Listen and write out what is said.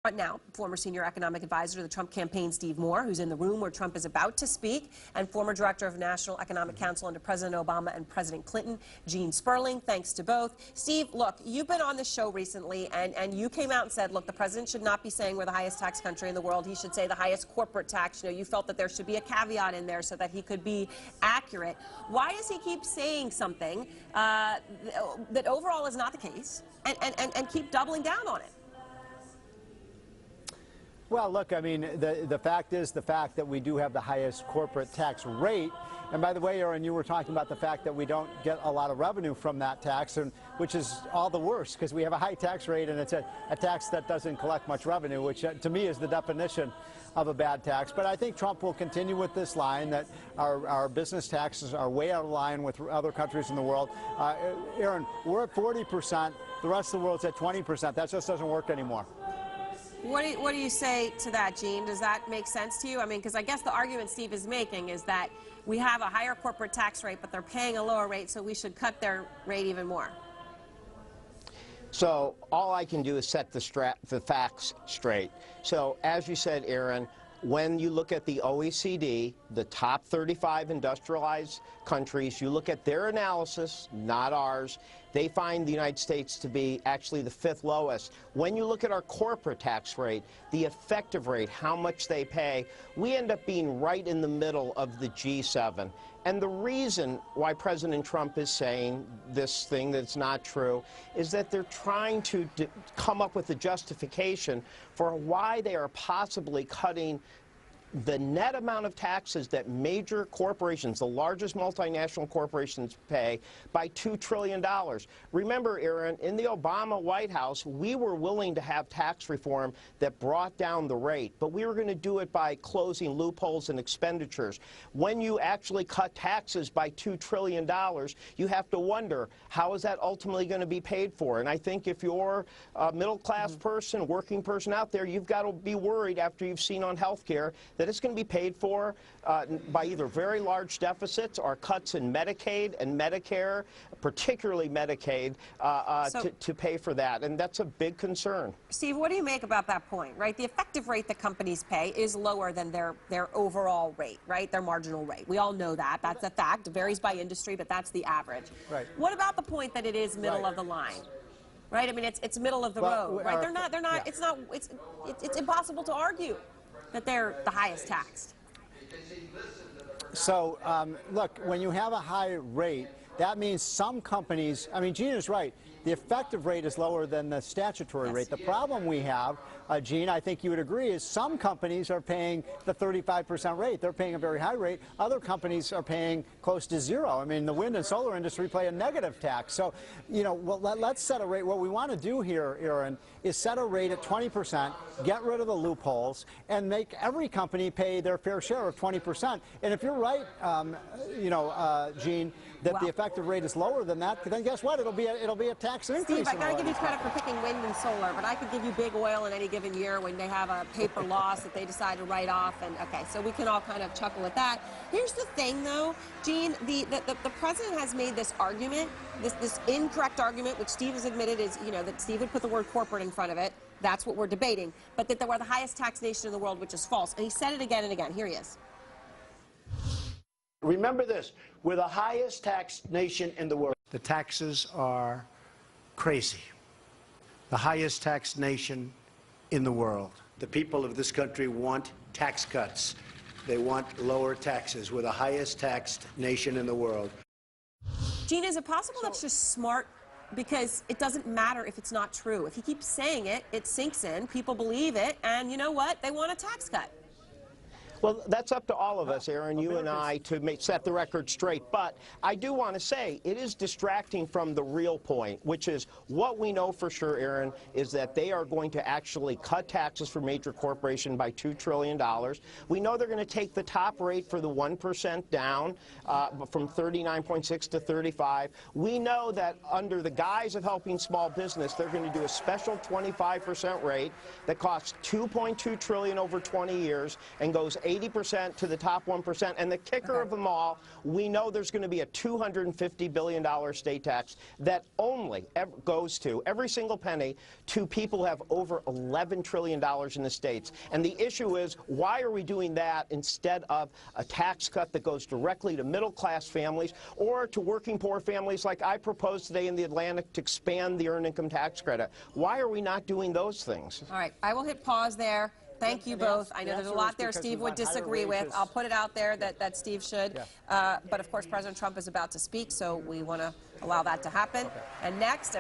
But now, former senior economic advisor to the Trump campaign, Steve Moore, who's in the room where Trump is about to speak, and former director of National Economic Council under President Obama and President Clinton, Gene Sperling. Thanks to both. Steve, look, you've been on the show recently, and you came out and said, look, the president should not be saying we're the highest tax country in the world. He should say the highest corporate tax. You know, you felt that there should be a caveat in there so that he could be accurate. Why does he keep saying something that overall is not the case and keep doubling down on it? Well, look, I mean, the fact is the fact that we do have the highest corporate tax rate. And by the way, Erin, you were talking about the fact that we don't get a lot of revenue from that tax, and which is all the worse because we have a high tax rate and it's a tax that doesn't collect much revenue, which to me is the definition of a bad tax. But I think Trump will continue with this line that our business taxes are way out of line with other countries in the world. Erin, we're at 40%. The rest of the world's at 20%. That just doesn't work anymore. What do you say to that, Gene? Does that make sense to you? I mean, because I guess the argument Steve is making is that we have a higher corporate tax rate, but they're paying a lower rate, so we should cut their rate even more. So all I can do is set the facts straight. So as you said, Erin, when you look at the OECD, the top 35 industrialized countries, you look at their analysis, not ours, they find the United States to be actually the 5th lowest. When you look at our corporate tax rate, the effective rate, how much they pay, we end up being right in the middle of the G7. And the reason why President Trump is saying this thing that's not true is that they're trying to come up with a justification for why they are possibly cutting the net amount of taxes that major corporations, the largest multinational corporations, pay by $2 trillion. Remember, Erin, in the Obama White House, we were willing to have tax reform that brought down the rate, but we were going to do it by closing loopholes in expenditures. When you actually cut taxes by $2 trillion, you have to wonder, how is that ultimately going to be paid for? And I think if you're a middle-class person, working person out there, you've got to be worried after you've seen on health care that it's going to be paid for by either very large deficits or cuts in Medicaid and Medicare, particularly Medicaid, to pay for that. And that's a big concern. Steve, what do you make about that point, right? The effective rate that companies pay is lower than their overall rate, right? Their marginal rate. We all know that. That's a fact. It varies by industry, but that's the average. Right. What about the point that it is middle of the line? Right? I mean, it's middle of the road, right? They're not, it's impossible to argue that they're the highest taxed. So, look, when you have a high rate, that means some companies, I mean, Gene is right, the effective rate is lower than the statutory rate. The problem we have, Gene, I think you would agree, is some companies are paying the 35% rate. They're paying a very high rate. Other companies are paying close to zero. I mean, the wind and solar industry pay a negative tax. So, you know, well, let's set a rate. What we want to do here, Erin, is set a rate at 20%, get rid of the loopholes, and make every company pay their fair share of 20%. And if you're right, Gene, that the effective rate is lower than that, then guess what? It'll be a tax increase. Steve, I got to give you credit for picking wind and solar, but I could give you big oil in any given year when they have a paper loss that they decide to write off. And okay, so we can all kind of chuckle at that. Here's the thing, though, Gene. The president has made this argument, this incorrect argument, which Steve has admitted is, you know, that Steve would put the word corporate in front of it. That's what we're debating. But that we're the highest tax nation in the world, which is false. And he said it again and again. Here he is. Remember this, we're the highest taxed nation in the world. The taxes are crazy. The highest taxed nation in the world. The people of this country want tax cuts. They want lower taxes. We're the highest taxed nation in the world. Gene, is it possible that's just smart? Because it doesn't matter if it's not true. If he keeps saying it, it sinks in, people believe it, and you know what? They want a tax cut. Well, that's up to all of us, Erin, you and I, to set the record straight. But I do want to say it is distracting from the real point, which is what we know for sure, Erin, is that they are going to actually cut taxes for major corporations by $2 trillion. We know they're going to take the top rate for the 1% down from 39.6 to 35. We know that under the guise of helping small business, they're going to do a special 25% rate that costs $2.2 trillion over 20 years and goes 80% to the top 1%. And the kicker of them all, we know there's going to be a $250 billion state tax that only goes to, every single penny, to people who have over $11 trillion in the states. And the issue is, why are we doing that instead of a tax cut that goes directly to middle-class families or to working poor families like I proposed today in the Atlantic to expand the earned income tax credit? Why are we not doing those things? All right, I will hit pause there. Thank you both. I know there's a lot there Steve would disagree with. I'll put it out there that Steve should. But of course, President Trump is about to speak, so we want to allow that to happen. And next,